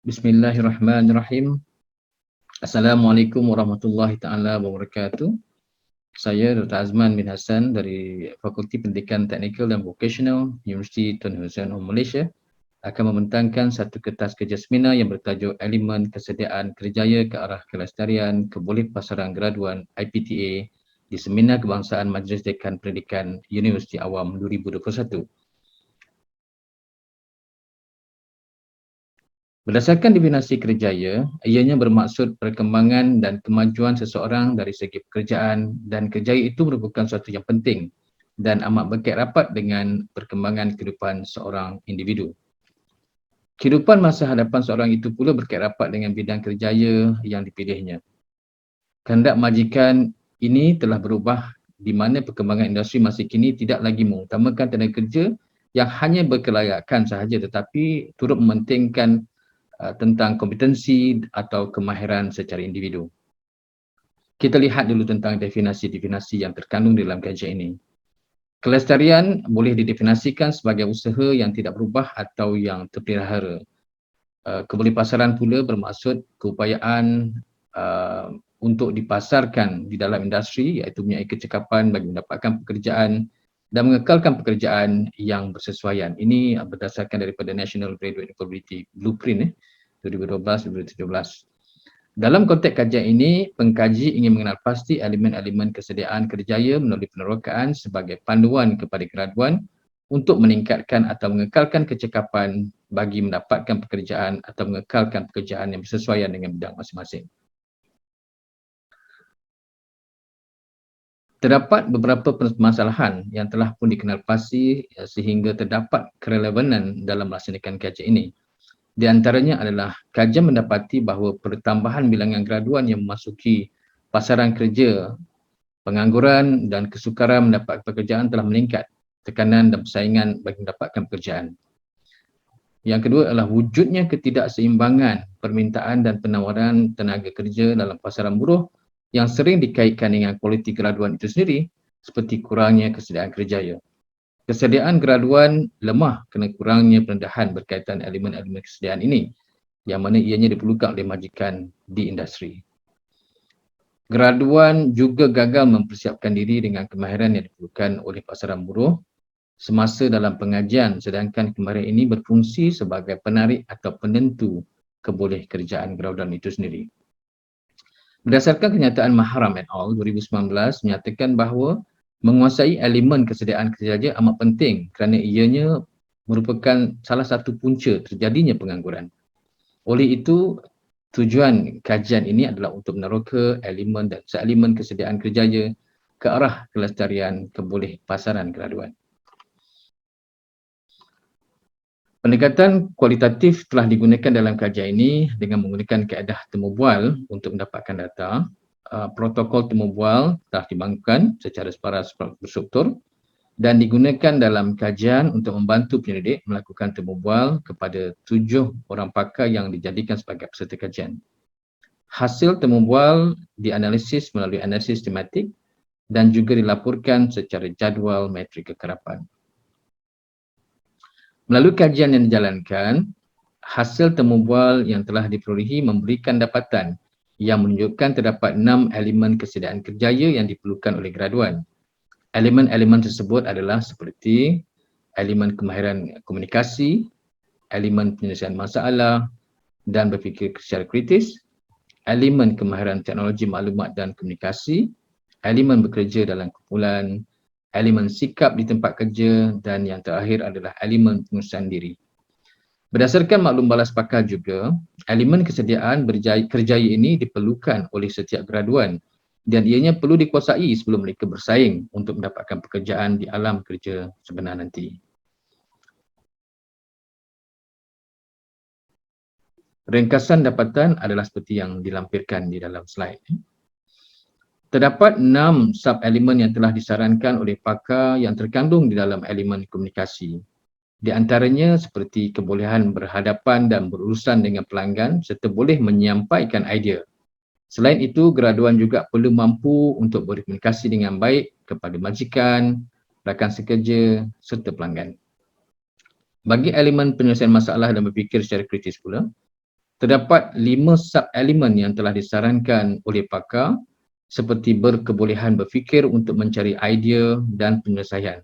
Bismillahirrahmanirrahim. Assalamualaikum warahmatullahi taala wabarakatuh. Saya Dr. Azman bin Hassan dari Fakulti Pendidikan Teknikal dan Vocational Universiti Tun Hussein Malaysia akan membentangkan satu kertas kerja seminar yang bertajuk Elemen Kesediaan Kerjaya ke Arah Kelestarian Kebolehpasaran Graduan IPTA di Seminar Kebangsaan Majlis Dekan Pendidikan Universiti Awam 2021. Berdasarkan definisi kerjaya, ianya bermaksud perkembangan dan kemajuan seseorang dari segi pekerjaan, dan kerjaya itu merupakan suatu yang penting dan amat berkait rapat dengan perkembangan kehidupan seorang individu. Kehidupan masa hadapan seorang itu pula berkait rapat dengan bidang kerjaya yang dipilihnya. Kehendak majikan ini telah berubah di mana perkembangan industri masa kini tidak lagi mengutamakan tenaga kerja yang hanya berkelayakan sahaja, tetapi turut mementingkan tentang kompetensi atau kemahiran secara individu. Kita lihat dulu tentang definisi-definisi yang terkandung dalam kajian ini. Kelestarian boleh didefinisikan sebagai usaha yang tidak berubah atau yang terpelihara. Kebolehpasaran pula bermaksud keupayaan untuk dipasarkan di dalam industri, iaitu mempunyai kecekapan bagi mendapatkan pekerjaan dan mengekalkan pekerjaan yang bersesuaian. Ini berdasarkan daripada National Graduate Employability Blueprint 2012-2017. Dalam konteks kajian ini, pengkaji ingin mengenal pasti elemen-elemen kesediaan kerjaya melalui penerokaan sebagai panduan kepada graduan untuk meningkatkan atau mengekalkan kecekapan bagi mendapatkan pekerjaan atau mengekalkan pekerjaan yang bersesuaian dengan bidang masing-masing. Terdapat beberapa permasalahan yang telah pun dikenal pasti sehingga terdapat kerelevanan dalam melaksanakan kajian ini. Di antaranya adalah kajian mendapati bahawa pertambahan bilangan graduan yang memasuki pasaran kerja, pengangguran dan kesukaran mendapat pekerjaan telah meningkat, tekanan dan persaingan bagi mendapatkan pekerjaan. Yang kedua adalah wujudnya ketidakseimbangan permintaan dan penawaran tenaga kerja dalam pasaran buruh yang sering dikaitkan dengan kualiti graduan itu sendiri, seperti kurangnya kesediaan kerjaya. Kesediaan graduan lemah kerana kurangnya perendahan berkaitan elemen-elemen kesediaan ini, yang mana ianya diperlukan oleh majikan di industri. Graduan juga gagal mempersiapkan diri dengan kemahiran yang diperlukan oleh pasaran buruh semasa dalam pengajian, sedangkan kemahiran ini berfungsi sebagai penarik atau penentu kebolehkerjaan graduan itu sendiri. Berdasarkan kenyataan Mahram et al. 2019 menyatakan bahawa menguasai elemen kesediaan kerja amat penting kerana ianya merupakan salah satu punca terjadinya pengangguran. Oleh itu, tujuan kajian ini adalah untuk meneroka elemen dan seelemen kesediaan kerjaya ke arah kelestarian kebolehpasaran graduan. Pendekatan kualitatif telah digunakan dalam kajian ini dengan menggunakan kaedah temu bual untuk mendapatkan data. Protokol temu bual telah dibangunkan secara berstruktur dan digunakan dalam kajian untuk membantu penyelidik melakukan temu bual kepada 7 orang pakar yang dijadikan sebagai peserta kajian. Hasil temu bual dianalisis melalui analisis tematik dan juga dilaporkan secara jadual metrik kekerapan. Melalui kajian yang dijalankan, hasil temu bual yang telah diperolehi memberikan dapatan yang menunjukkan terdapat 6 elemen kesediaan kerjaya yang diperlukan oleh graduan. Elemen-elemen tersebut adalah seperti elemen kemahiran komunikasi, elemen penyelesaian masalah dan berfikir secara kritis, elemen kemahiran teknologi maklumat dan komunikasi, elemen bekerja dalam kumpulan, elemen sikap di tempat kerja, dan yang terakhir adalah elemen pengurusan diri. Berdasarkan maklum balas pakar juga, elemen kesediaan kerjaya ini diperlukan oleh setiap graduan dan ianya perlu dikuasai sebelum mereka bersaing untuk mendapatkan pekerjaan di alam kerja sebenar nanti. Ringkasan dapatan adalah seperti yang dilampirkan di dalam slide. Terdapat 6 sub-elemen yang telah disarankan oleh pakar yang terkandung di dalam elemen komunikasi. Di antaranya seperti kebolehan berhadapan dan berurusan dengan pelanggan serta boleh menyampaikan idea. Selain itu, graduan juga perlu mampu untuk berkomunikasi dengan baik kepada majikan, rakan sekerja serta pelanggan. Bagi elemen penyelesaian masalah dan berfikir secara kritis pula, Terdapat 5 sub-elemen yang telah disarankan oleh pakar seperti berkebolehan berfikir untuk mencari idea dan penyelesaian,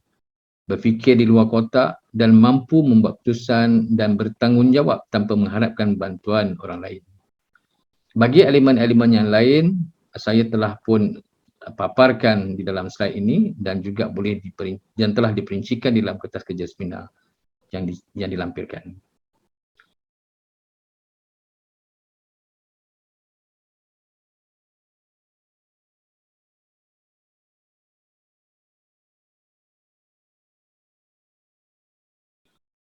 berfikir di luar kotak dan mampu membuat keputusan dan bertanggungjawab tanpa mengharapkan bantuan orang lain. Bagi elemen-elemen yang lain, saya telah pun paparkan di dalam slide ini dan juga yang telah diperincikan di dalam kertas kerja seminar yang dilampirkan.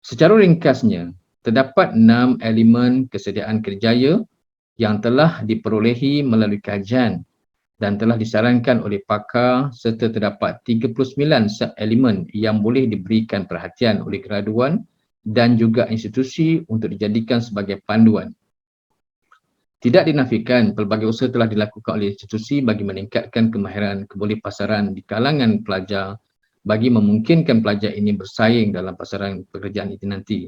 Secara ringkasnya, terdapat 6 elemen kesediaan kerjaya yang telah diperolehi melalui kajian dan telah disarankan oleh pakar serta terdapat 39 sub-elemen yang boleh diberikan perhatian oleh graduan dan juga institusi untuk dijadikan sebagai panduan. Tidak dinafikan, pelbagai usaha telah dilakukan oleh institusi bagi meningkatkan kemahiran kebolehpasaran di kalangan pelajar bagi memungkinkan pelajar ini bersaing dalam pasaran pekerjaan itu nanti.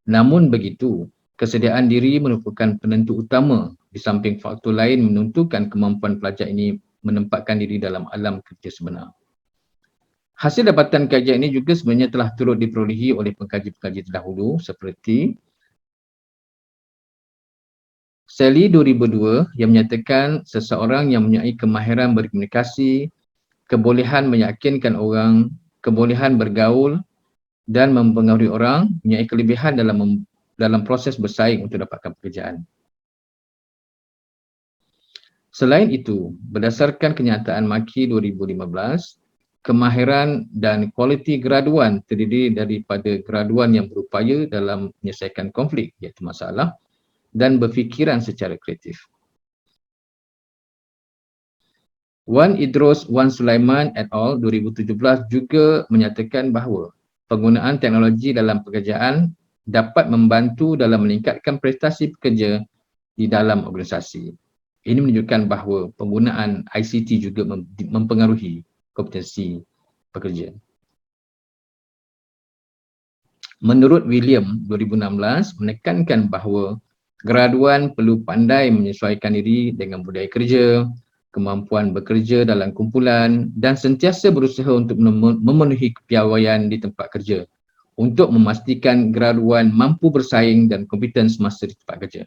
Namun begitu, kesediaan diri merupakan penentu utama di samping faktor lain menentukan kemampuan pelajar ini menempatkan diri dalam alam kerja sebenar. Hasil dapatan kajian ini juga sebenarnya telah turut diperolehi oleh pengkaji-pengkaji terdahulu seperti Sally 2002 yang menyatakan seseorang yang mempunyai kemahiran berkomunikasi, kebolehan meyakinkan orang, kebolehan bergaul dan mempengaruhi orang mempunyai kelebihan dalam proses bersaing untuk dapatkan pekerjaan. Selain itu, berdasarkan kenyataan Maki 2015, kemahiran dan kualiti graduan terdiri daripada graduan yang berupaya dalam menyelesaikan konflik iaitu masalah dan berfikiran secara kreatif. Wan Idros Wan Sulaiman et al. 2017 juga menyatakan bahawa penggunaan teknologi dalam pekerjaan dapat membantu dalam meningkatkan prestasi pekerja di dalam organisasi. Ini menunjukkan bahawa penggunaan ICT juga mempengaruhi kompetensi pekerja. Menurut William 2016 menekankan bahawa graduan perlu pandai menyesuaikan diri dengan budaya kerja, kemampuan bekerja dalam kumpulan dan sentiasa berusaha untuk memenuhi kepiawaian di tempat kerja untuk memastikan graduan mampu bersaing dan kompeten semasa di tempat kerja.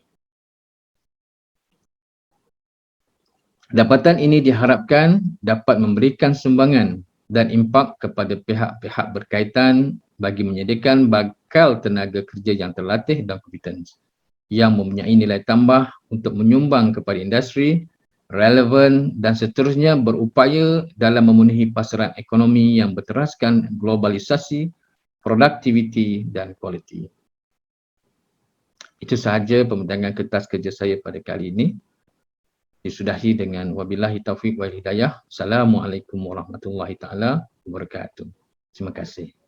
Dapatan ini diharapkan dapat memberikan sumbangan dan impak kepada pihak-pihak berkaitan bagi menyediakan bakal tenaga kerja yang terlatih dan kompeten yang mempunyai nilai tambah untuk menyumbang kepada industri, relevan dan seterusnya berupaya dalam memenuhi pasaran ekonomi yang berteraskan globalisasi, produktiviti dan kualiti. Itu sahaja pembentangan kertas kerja saya pada kali ini. Disudahi dengan wabillahi taufiq wal hidayah. Assalamualaikum warahmatullahi taala wabarakatuh. Terima kasih.